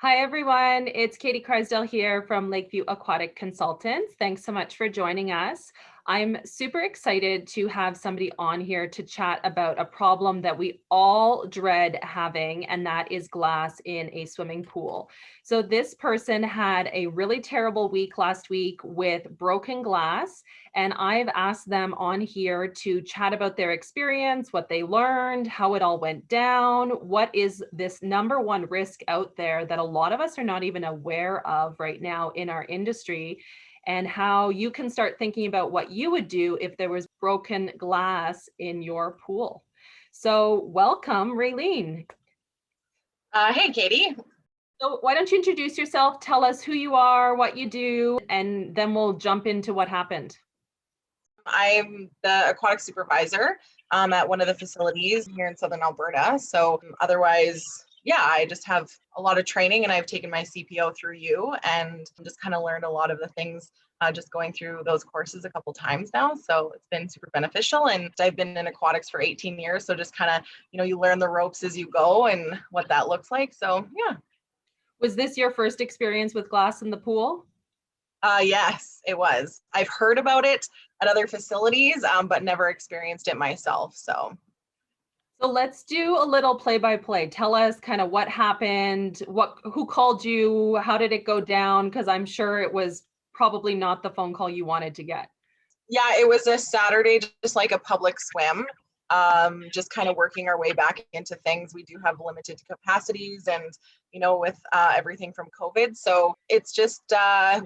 Hi, everyone. It's Katie Crysdale here from Lakeview Aquatic Consultants. Thanks so much for joining us. I'm super excited to have somebody on here to chat about a problem that we all dread having, and that is glass in a swimming pool. So this person had a really terrible week last week with broken glass, and I've asked them on here to chat about their experience, what they learned, how it all went down, what is this number one risk out there that a lot of us are not even aware of right now in our industry, and how you can start thinking about what you would do if there was broken glass in your pool. So welcome, Raelene. Hey, Katie. So why don't you introduce yourself, tell us who you are, what you do, and then we'll jump into what happened. I'm the aquatic supervisor at one of the facilities here in Southern Alberta. So otherwise, yeah, I just have a lot of training and I've taken my CPO through you and just kind of learned a lot of the things just going through those courses a couple times now. So it's been super beneficial. And I've been in aquatics for 18 years. So just kind of, you learn the ropes as you go and what that looks like. So yeah. Was this your first experience with glass in the pool? Yes, it was. I've heard about it at other facilities, but never experienced it myself. So let's do a little play-by-play. Tell us kind of what happened, who called you, how did it go down? Because I'm sure it was probably not the phone call you wanted to get. Yeah, it was a Saturday, just like a public swim. Just kind of working our way back into things. We do have limited capacities, and with everything from COVID, so it's just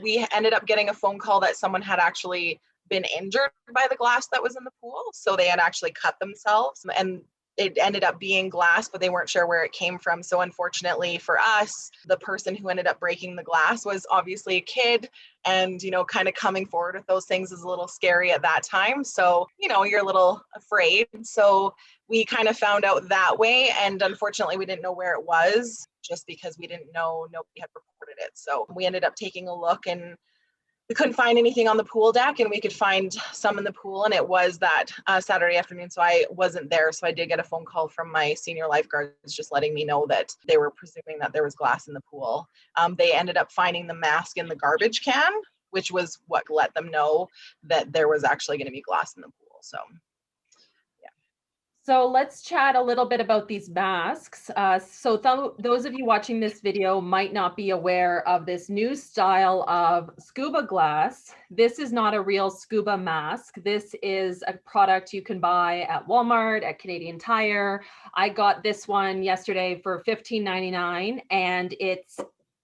we ended up getting a phone call that someone had actually been injured by the glass that was in the pool. So they had actually cut themselves, and it ended up being glass, but they weren't sure where it came from. So unfortunately for us, the person who ended up breaking the glass was obviously a kid, and kind of coming forward with those things is a little scary at that time. So you're a little afraid. So we kind of found out that way, and unfortunately we didn't know where it was, just because we didn't know, nobody had reported it. So we ended up taking a look, and we couldn't find anything on the pool deck, and we could find some in the pool, and it was that Saturday afternoon. So I wasn't there. So I did get a phone call from my senior lifeguards just letting me know that they were presuming that there was glass in the pool. They ended up finding the mask in the garbage can, which was what let them know that there was actually going to be glass in the pool. So So let's chat a little bit about these masks. Those of you watching this video might not be aware of this new style of scuba glass. This is not a real scuba mask. This is a product you can buy at Walmart, at Canadian Tire. I got this one yesterday for $15.99, and it's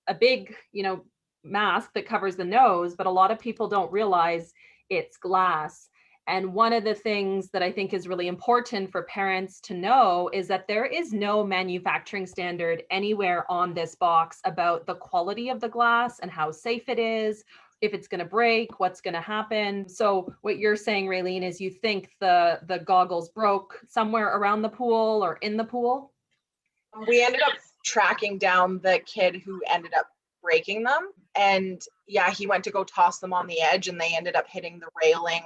a big, mask that covers the nose, but a lot of people don't realize it's glass. And one of the things that I think is really important for parents to know is that there is no manufacturing standard anywhere on this box about the quality of the glass and how safe it is, if it's going to break, what's going to happen. So what you're saying, Raelene, is you think the goggles broke somewhere around the pool or in the pool? we ended up tracking down the kid who ended up breaking them, and yeah, he went to go toss them on the edge, and they ended up hitting the railing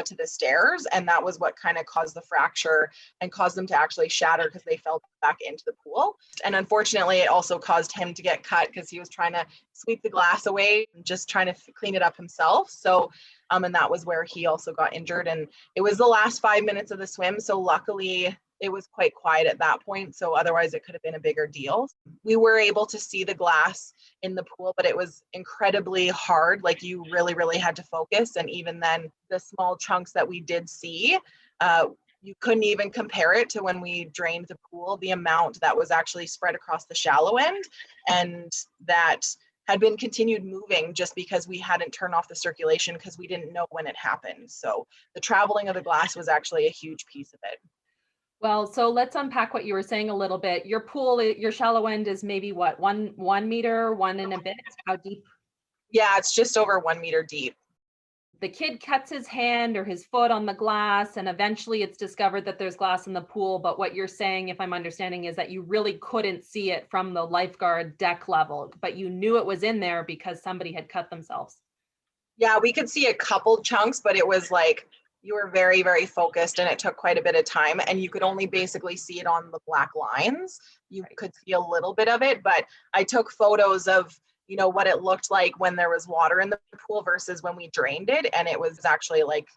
to the stairs, and that was what kind of caused the fracture and caused them to actually shatter because they fell back into the pool. And unfortunately it also caused him to get cut because he was trying to sweep the glass away, just trying to clean it up himself. So and that was where he also got injured, and it was the last 5 minutes of the swim, so luckily it was quite quiet at that point. So otherwise it could have been a bigger deal. We were able to see the glass in the pool, but it was incredibly hard. Like, you really, really had to focus. And even then, the small chunks that we did see, you couldn't even compare it to when we drained the pool, the amount that was actually spread across the shallow end, and that had been continued moving just because we hadn't turned off the circulation because we didn't know when it happened. So the traveling of the glass was actually a huge piece of it. Well, so let's unpack what you were saying a little bit. Your pool, your shallow end is maybe what, one meter, one and a bit? How deep? Yeah, it's just over 1 meter deep. The kid cuts his hand or his foot on the glass, and eventually it's discovered that there's glass in the pool. But what you're saying, if I'm understanding, is that you really couldn't see it from the lifeguard deck level, but you knew it was in there because somebody had cut themselves. Yeah, we could see a couple chunks, but it was like you were very, very focused, and it took quite a bit of time, and you could only basically see it on the black lines. you Right. could see a little bit of it, but I took photos of, you know, what it looked like when there was water in the pool versus when we drained it. And it was actually like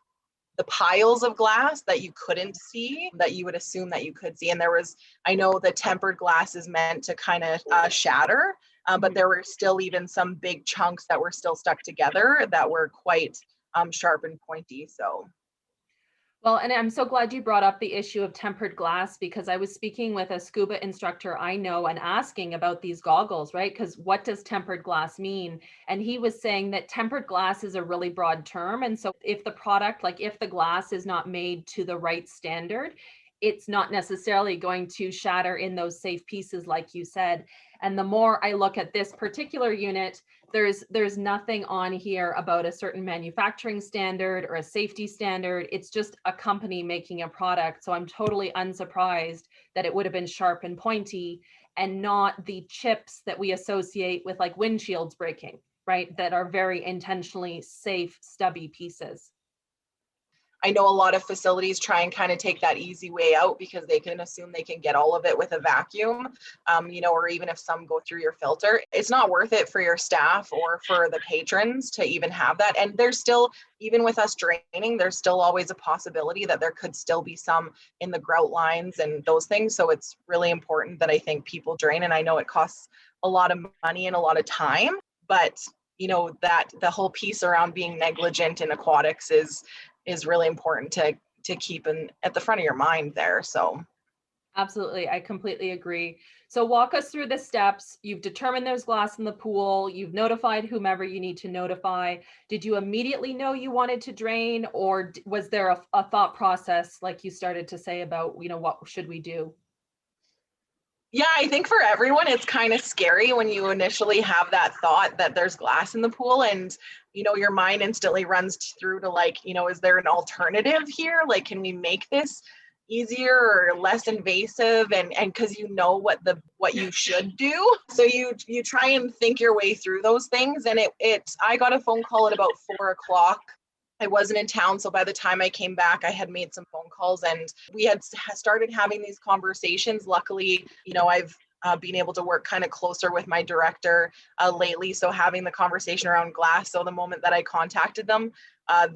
the piles of glass that you couldn't see that you would assume that you could see. And there was, I know the tempered glass is meant to kind of shatter, but Mhm. there were still even some big chunks that were still stuck together that were quite sharp and pointy. So Well, and I'm so glad you brought up the issue of tempered glass because I was speaking with a scuba instructor I know and asking about these goggles, right? Because what does tempered glass mean? And he was saying that tempered glass is a really broad term. And so if the product, like if the glass is not made to the right standard, it's not necessarily going to shatter in those safe pieces, like you said. And the more I look at this particular unit, there's nothing on here about a certain manufacturing standard or a safety standard. It's just a company making a product. So I'm totally unsurprised that it would have been sharp and pointy and not the chips that we associate with like windshields breaking, right? That are very intentionally safe, stubby pieces. I know a lot of facilities try and kind of take that easy way out because they can assume they can get all of it with a vacuum, you know, or even if some go through your filter, it's not worth it for your staff or for the patrons to even have that. And there's still, even with us draining, there's still always a possibility that there could still be some in the grout lines and those things. So it's really important that I think people drain. And I know it costs a lot of money and a lot of time, but you know, that the whole piece around being negligent in aquatics is really important to keep at the front of your mind there. So Absolutely. I completely agree. So walk us through the steps. You've determined there's glass in the pool. You've notified whomever you need to notify. Did you immediately know you wanted to drain, or was there a thought process like you started to say about, you know, what should we do? yeah, I think for everyone it's kind of scary when you initially have that thought that there's glass in the pool, and you know your mind instantly runs through to like, you know, is there an alternative here? Like, can we make this easier or less invasive? And because you know what you should do, so you try and think your way through those things. And it I got a phone call at about 4 o'clock. I wasn't in town, so by the time I came back, I had made some phone calls and we had started having these conversations. Luckily, you know, I've been able to work kind of closer with my director lately, so having the conversation around glass. So the moment that I contacted them,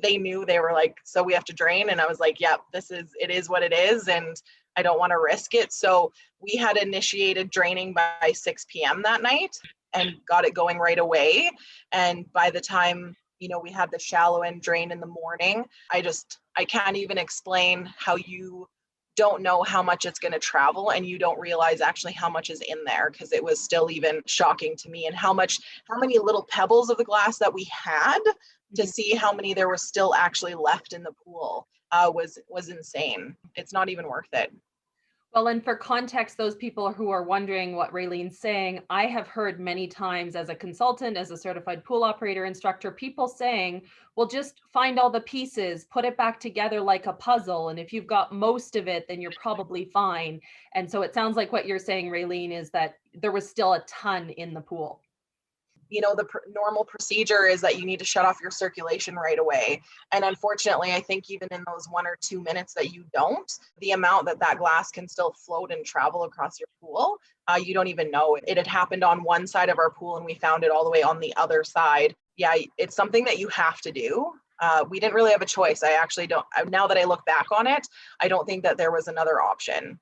they knew. They were like, "So we have to drain," and I was like, "Yep, it is what it is," and I don't want to risk it. So we had initiated draining by 6 p.m. that night and got it going right away. And by the time, you know, we had the shallow end drain in the morning, I can't even explain how you don't know how much it's going to travel and you don't realize actually how much is in there, because it was still even shocking to me. And how many little pebbles of the glass that we had, to Mhm. see how many there was still actually left in the pool was insane. It's not even worth it. Well, and for context, those people who are wondering what Raylene's saying, I have heard many times as a consultant, as a certified pool operator instructor, people saying, well, just find all the pieces, put it back together like a puzzle. And if you've got most of it, then you're probably fine. And so it sounds like what you're saying, Raylene, is that there was still a ton in the pool. You know, the normal procedure is that you need to shut off your circulation right away. And unfortunately, I think even in those 1 or 2 minutes that you don't, the amount that glass can still float and travel across your pool, you don't even know. It had happened on one side of our pool and we found it all the way on the other side. Yeah, it's something that you have to do. We didn't really have a choice. I actually don't, now that I look back on it, I don't think that there was another option.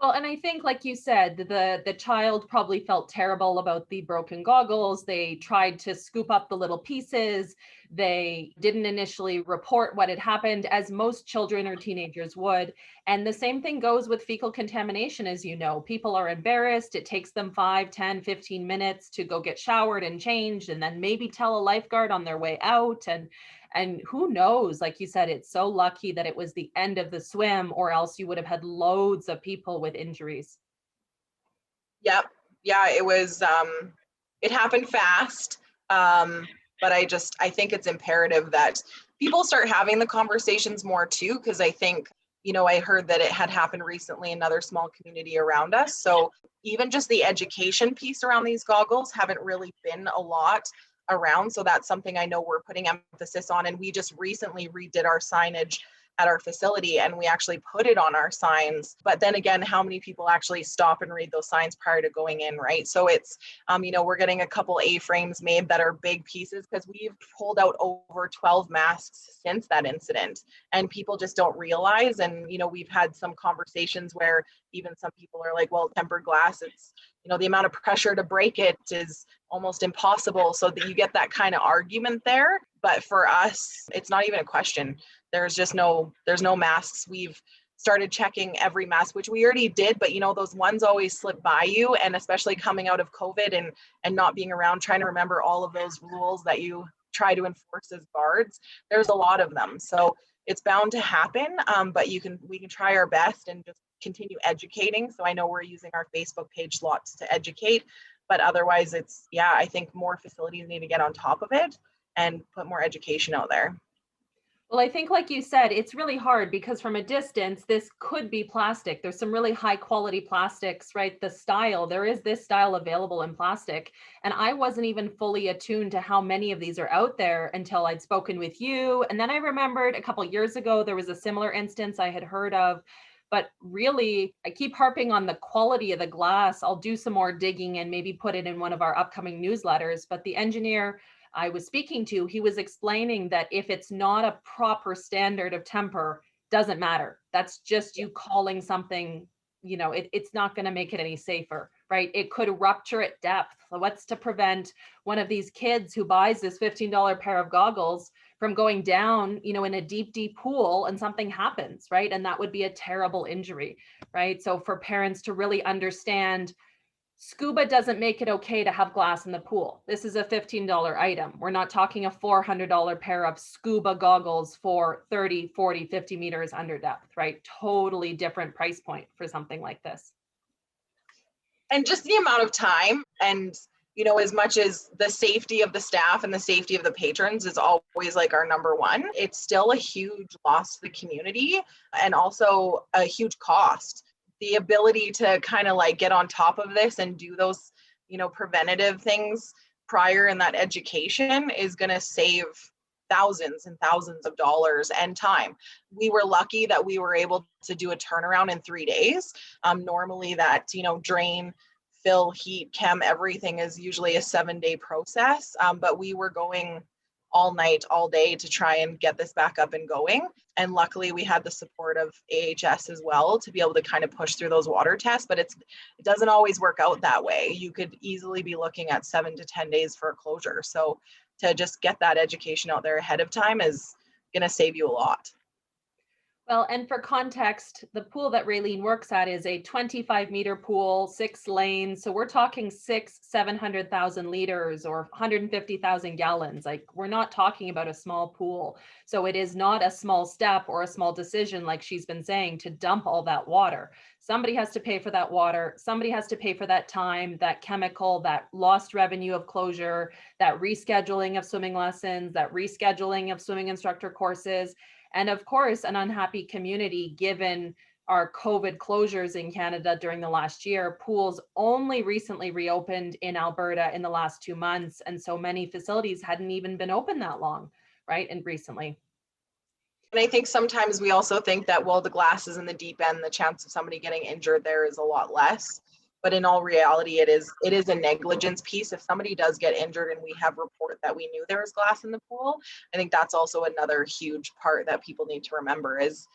Well, and I think, like you said, the child probably felt terrible about the broken goggles. They tried to scoop up the little pieces. They didn't initially report what had happened, as most children or teenagers would. And the same thing goes with fecal contamination, as you know. People are embarrassed. It takes them 5, 10, 15 minutes to go get showered and changed, and then maybe tell a lifeguard on their way out. And who knows, like you said, it's so lucky that it was the end of the swim, or else you would have had loads of people with injuries. Yep. Yeah, it was it happened fast. Um, but I think it's imperative that people start having the conversations more too, because I think, you know, I heard that it had happened recently in another small community around us. So even just the education piece around these goggles haven't really been a lot around. So that's something I know we're putting emphasis on. And we just recently redid our signage at our facility, and we actually put it on our signs. But then again, how many people actually stop and read those signs prior to going in, right? So it's, we're getting a couple A-frames made that are big pieces, because we've pulled out over 12 masks since that incident, and people just don't realize. And, we've had some conversations where even some people are like, well, tempered glass, it's, the amount of pressure to break it is almost impossible. So that you get that kind of argument there. But for us, it's not even a question. There's no masks. We've started checking every mask, which we already did, but those ones always slip by you. And especially coming out of COVID and not being around, trying to remember all of those rules that you try to enforce as guards, there's a lot of them. So it's bound to happen, but we can try our best and just continue educating. So I know we're using our Facebook page lots to educate, but otherwise I think more facilities need to get on top of it and put more education out there. Well, I think, like you said, it's really hard because from a distance, this could be plastic. There's some really high quality plastics, right? There is this style available in plastic. And I wasn't even fully attuned to how many of these are out there until I'd spoken with you. And then I remembered a couple of years ago, there was a similar instance I had heard of. But really, I keep harping on the quality of the glass. I'll do some more digging and maybe put it in one of our upcoming newsletters. But the engineer I was speaking to, he was explaining that if it's not a proper standard of temper, doesn't matter. That's just you calling something, it's not going to make it any safer, right? It could rupture at depth. So what's to prevent one of these kids who buys this $15 pair of goggles from going down, in a deep, deep pool and something happens, right? And that would be a terrible injury, right? So for parents to really understand, scuba doesn't make it okay to have glass in the pool. This is a $15 item. We're not talking a $400 pair of scuba goggles for 30, 40, 50 meters under depth, right? Totally different price point for something like this. And just the amount of time and, as much as the safety of the staff and the safety of the patrons is always like our number one, it's still a huge loss to the community and also a huge cost. The ability to kind of like get on top of this and do those, preventative things prior in that education is going to save thousands and thousands of dollars and time. We were lucky that we were able to do a turnaround in 3 days. Normally that, drain, fill, heat, chem, everything is usually a 7-day process. But we were going all night, all day to try and get this back up and going. And luckily we had the support of AHS as well to be able to kind of push through those water tests, but it doesn't always work out that way. You could easily be looking at 7 to 10 days for a closure. So to just get that education out there ahead of time is going to save you a lot. Well, and for context, the pool that Raelene works at is a 25-meter pool, 6 lanes. So we're talking 700,000 liters or 150,000 gallons. Like, we're not talking about a small pool. So it is not a small step or a small decision, like she's been saying, to dump all that water. Somebody has to pay for that water. Somebody has to pay for that time, that chemical, that lost revenue of closure, that rescheduling of swimming lessons, that rescheduling of swimming instructor courses. And of course, an unhappy community, given our COVID closures in Canada during the last year. Pools only recently reopened in Alberta in the last 2 months. And so many facilities hadn't even been open that long, right? And recently. And I think sometimes we also think that, well, the glass is in the deep end, the chance of somebody getting injured there is a lot less. But in all reality, it is a negligence piece. If somebody does get injured and we have report that we knew there was glass in the pool, I think that's also another huge part that people need to remember is,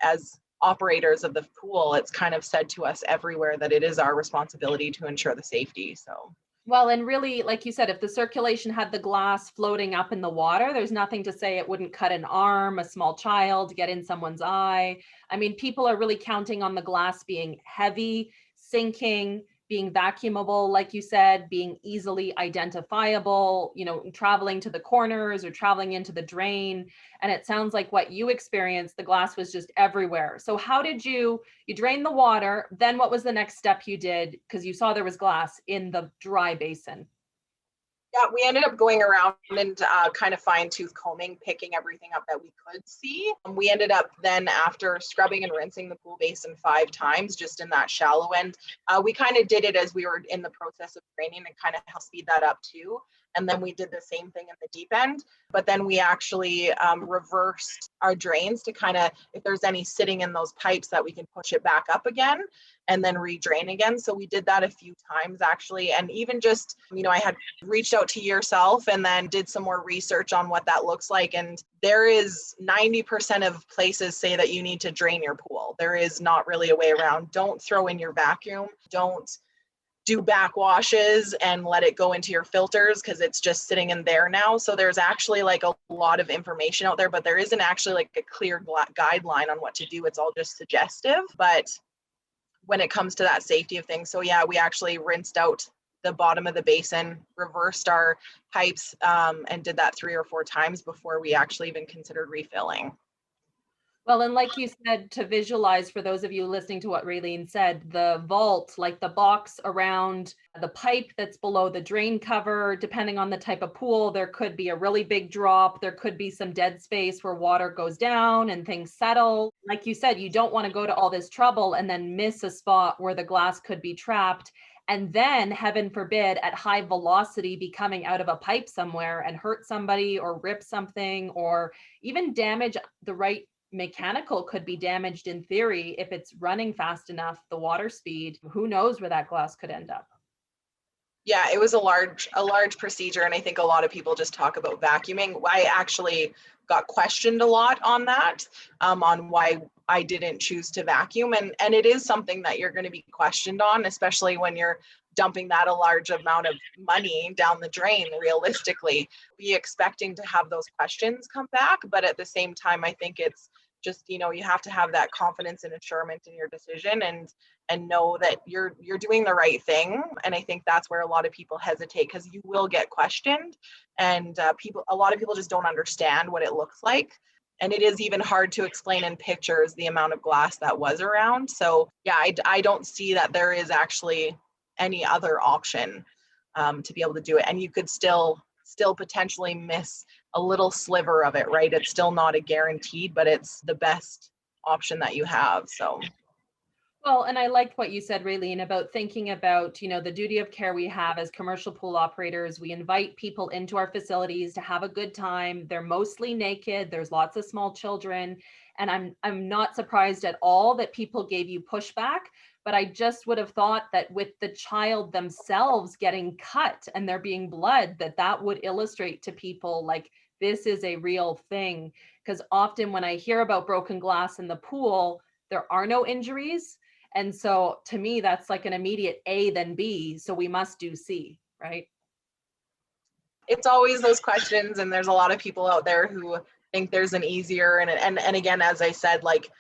as operators of the pool, it's kind of said to us everywhere that it is our responsibility to ensure the safety. So. Well, and really, like you said, if the circulation had the glass floating up in the water, there's nothing to say it wouldn't cut an arm, a small child, get in someone's eye. I mean, people are really counting on the glass being heavy, sinking, being vacuumable, like you said, being easily identifiable, traveling to the corners or traveling into the drain. And it sounds like what you experienced, the glass was just everywhere. So how did you drained the water, then what was the next step you did? Because you saw there was glass in the dry basin. Yeah, we ended up going around and kind of fine-tooth combing, picking everything up that we could see. We ended up then, after scrubbing and rinsing the pool basin 5 times, just in that shallow end. We kind of did it as we were in the process of draining and kind of help speed that up too. And then we did the same thing in the deep end, but then we actually reversed our drains to kind of, if there's any sitting in those pipes, that we can push it back up again and then redrain again. So we did that a few times actually. And even just, I had reached out to yourself and then did some more research on what that looks like. And there is 90% of places say that you need to drain your pool. There is not really a way around. Don't throw in your vacuum. Don't do backwashes and let it go into your filters because it's just sitting in there now. So there's actually like a lot of information out there, but there isn't actually like a clear guideline on what to do. It's all just suggestive. But when it comes to that safety of things, so yeah, we actually rinsed out the bottom of the basin, reversed our pipes, and did that 3 or 4 times before we actually even considered refilling. Well, and like you said, to visualize for those of you listening to what Raelene said, the vault, like the box around the pipe that's below the drain cover, depending on the type of pool, there could be a really big drop. There could be some dead space where water goes down and things settle. Like you said, you don't want to go to all this trouble and then miss a spot where the glass could be trapped. And then, heaven forbid, at high velocity be coming out of a pipe somewhere and hurt somebody or rip something or even damage the right mechanical could be damaged in theory if it's running fast enough, the water speed, who knows where that glass could end up. Yeah, it was a large procedure. And I think a lot of people just talk about vacuuming. I actually got questioned a lot on that, on why I didn't choose to vacuum. And it is something that you're going to be questioned on, especially when you're dumping that a large amount of money down the drain. Realistically, be expecting to have those questions come back. But at the same time, I think it's just, you have to have that confidence and assurance in your decision and know that you're doing the right thing. And I think that's where a lot of people hesitate, because you will get questioned, and a lot of people just don't understand what it looks like. And it is even hard to explain in pictures the amount of glass that was around. So yeah, I don't see that there is actually any other option to be able to do it. And you could still potentially miss a little sliver of it, right? It's still not a guaranteed, but it's the best option that you have. So. Well, and I liked what you said, Raelene, about thinking about, the duty of care we have as commercial pool operators. We invite people into our facilities to have a good time. They're mostly naked. There's lots of small children. And I'm not surprised at all that people gave you pushback, but I just would have thought that with the child themselves getting cut and there being blood, that would illustrate to people like this is a real thing. Because often when I hear about broken glass in the pool, there are no injuries. And so to me, that's like an immediate A, then B. So we must do C, right? It's always those questions. And there's a lot of people out there who think there's an easier, and again, as I said, like,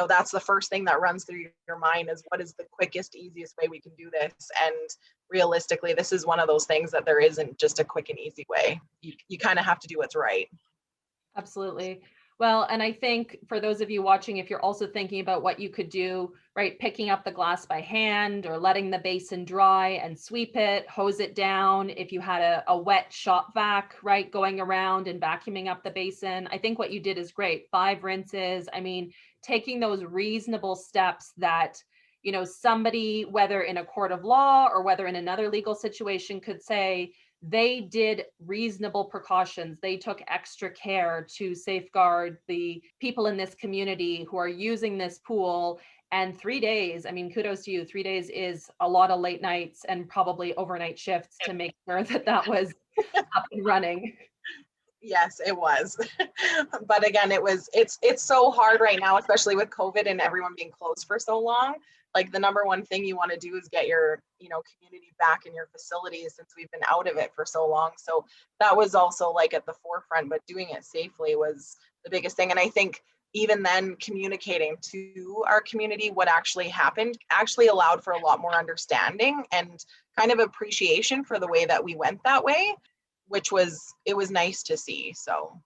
that's the first thing that runs through your mind is what is the quickest, easiest way we can do this? And realistically, this is one of those things that there isn't just a quick and easy way. You kind of have to do what's right. Absolutely. Well, and I think for those of you watching, if you're also thinking about what you could do, right, picking up the glass by hand or letting the basin dry and sweep it, hose it down. If you had a wet shop vac, right, going around and vacuuming up the basin, I think what you did is great. 5 rinses. I mean, taking those reasonable steps that, somebody, whether in a court of law or whether in another legal situation, could say, they did reasonable precautions. They took extra care to safeguard the people in this community who are using this pool. And 3 days, I mean, kudos to you. 3 days is a lot of late nights and probably overnight shifts to make sure that was up and running. Yes, it was. But again, it's so hard right now, especially with COVID and everyone being closed for so long. Like the number one thing you want to do is get your, community back in your facilities, since we've been out of it for so long. So that was also like at the forefront, but doing it safely was the biggest thing. And I think even then, communicating to our community what actually happened actually allowed for a lot more understanding and kind of appreciation for the way that we went that way, it was nice to see. So.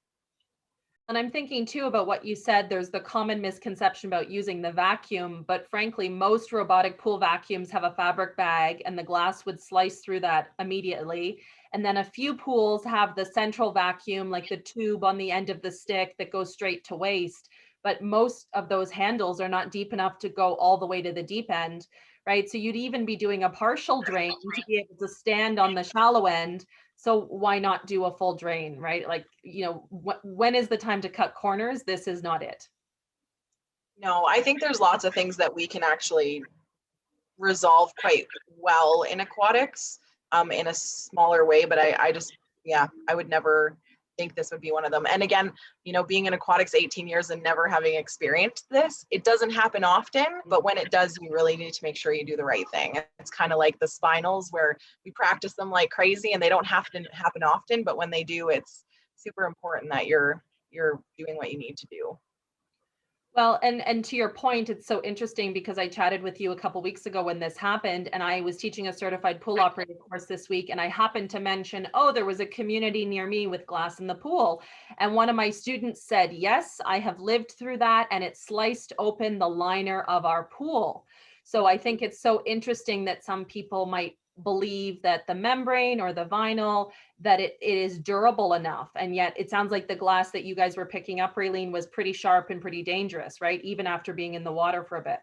And I'm thinking too about what you said. There's the common misconception about using the vacuum, but frankly, most robotic pool vacuums have a fabric bag and the glass would slice through that immediately. And then a few pools have the central vacuum, like the tube on the end of the stick that goes straight to waste. But most of those handles are not deep enough to go all the way to the deep end, right? So you'd even be doing a partial drain to be able to stand on the shallow end, So why not do a full drain, right? Like, when is the time to cut corners? This is not it. No, I think there's lots of things that we can actually resolve quite well in aquatics, in a smaller way. But I just, yeah, I would never think this would be one of them. And again, being in aquatics 18 years and never having experienced this, it doesn't happen often. But when it does, you really need to make sure you do the right thing. It's kind of like the spinals where we practice them like crazy and they don't have to happen often. But when they do, it's super important that you're doing what you need to do. Well, and to your point, it's so interesting because I chatted with you a couple weeks ago when this happened, and I was teaching a certified pool operator course this week, and I happened to mention, oh, there was a community near me with glass in the pool. And one of my students said, yes, I have lived through that, and it sliced open the liner of our pool. So I think it's so interesting that some people might believe that the membrane or the vinyl, that it is durable enough, and yet it sounds like the glass that you guys were picking up, Raelene, was pretty sharp and pretty dangerous, right? Even after being in the water for a bit.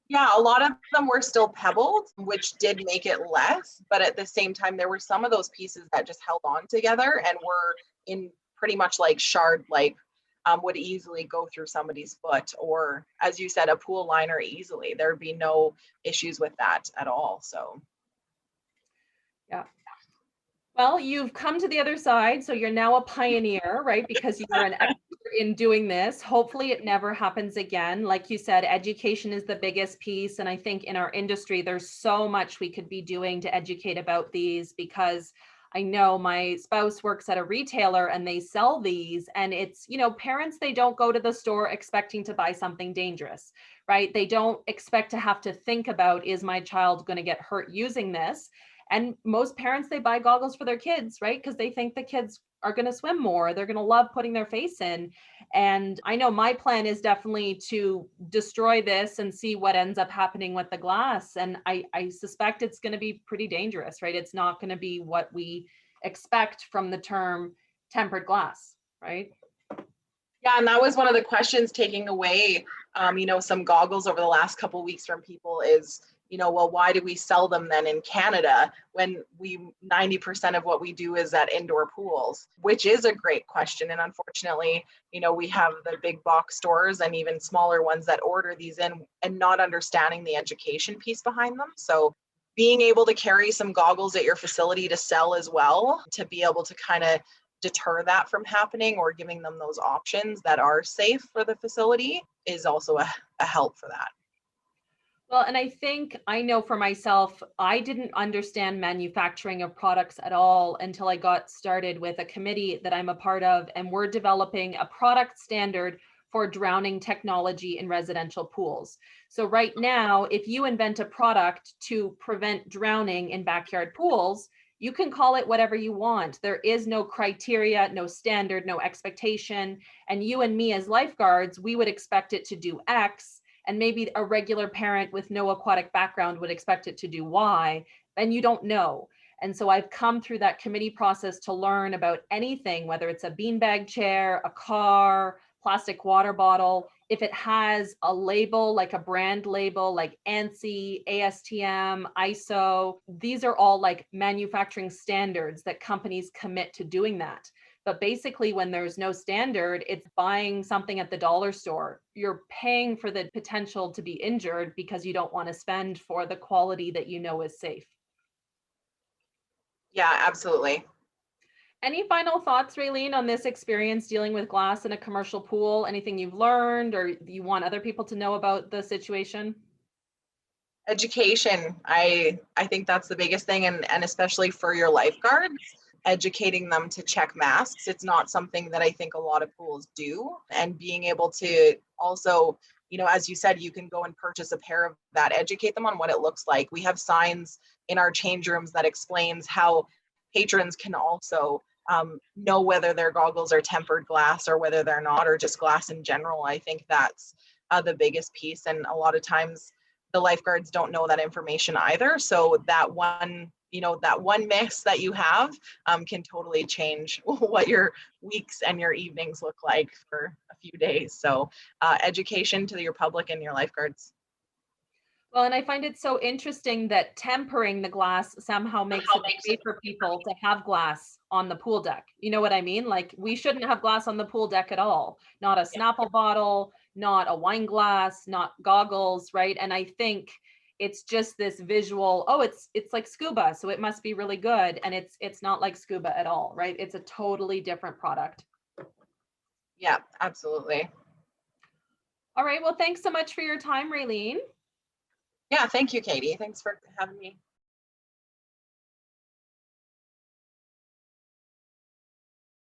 Yeah, a lot of them were still pebbled, which did make it less, but at the same time there were some of those pieces that just held on together and were in pretty much like shard, like would easily go through somebody's foot, or as you said, a pool liner easily. There'd be no issues with that at all. So Yeah. Well, you've come to the other side, so you're now a pioneer, right? Because you're an expert in doing this. Hopefully it never happens again. Like you said, education is the biggest piece. And I think in our industry, there's so much we could be doing to educate about these, because I know my spouse works at a retailer and they sell these, and it's, parents, they don't go to the store expecting to buy something dangerous, right? They don't expect to have to think about, is my child going to get hurt using this? And most parents, they buy goggles for their kids, right? Because they think the kids are going to swim more. They're going to love putting their face in. And I know my plan is definitely to destroy this and see what ends up happening with the glass. And I suspect it's going to be pretty dangerous, right? It's not going to be what we expect from the term tempered glass, right? yeah, and that was one of the questions taking away, some goggles over the last couple of weeks from people is, well, why do we sell them then in Canada when 90% of what we do is at indoor pools, which is a great question. And unfortunately, we have the big box stores and even smaller ones that order these in and not understanding the education piece behind them. So being able to carry some goggles at your facility to sell as well, to be able to kind of deter that from happening, or giving them those options that are safe for the facility, is also a help for that. Well, and I know for myself, I didn't understand manufacturing of products at all until I got started with a committee that I'm a part of, and we're developing a product standard for drowning technology in residential pools. So right now, if you invent a product to prevent drowning in backyard pools, you can call it whatever you want. There is no criteria, no standard, no expectation. And you and me as lifeguards, we would expect it to do X, and maybe a regular parent with no aquatic background would expect it to do Y, and you don't know. And so I've come through that committee process to learn about anything, whether it's a beanbag chair, a car, plastic water bottle. If it has a label, like a brand label, like ANSI, ASTM, ISO, these are all like manufacturing standards that companies commit to doing that. But basically, when there's no standard, it's buying something at the dollar store. You're paying for the potential to be injured because you don't want to spend for the quality that you know is safe. Yeah, absolutely. Any final thoughts, Raelene, on this experience dealing with glass in a commercial pool? Anything you've learned or you want other people to know about the situation? Education, I think that's the biggest thing, and especially for your lifeguards, educating them to check masks. It's not something that I think a lot of pools do, and being able to also, as you said, you can go and purchase a pair of that, educate them on what it looks like. We have signs in our change rooms that explains how patrons can also know whether their goggles are tempered glass or whether they're not, or just glass in general. I think that's the biggest piece, and a lot of times the lifeguards don't know that information either. So that one miss that you have can totally change what your weeks and your evenings look like for a few days. So education to your public and your lifeguards. Well, and I find it so interesting that tempering the glass somehow makes it okay for people to have glass on the pool deck. You know what I mean? Like we shouldn't have glass on the pool deck at all. Not a Snapple bottle, not a wine glass, not goggles, right? And I think it's just this visual, oh, it's like scuba, so it must be really good. And it's not like scuba at all, right? It's a totally different product. Yeah, absolutely. All right. Well, thanks so much for your time, Raelene. Yeah, thank you, Katie. Thanks for having me.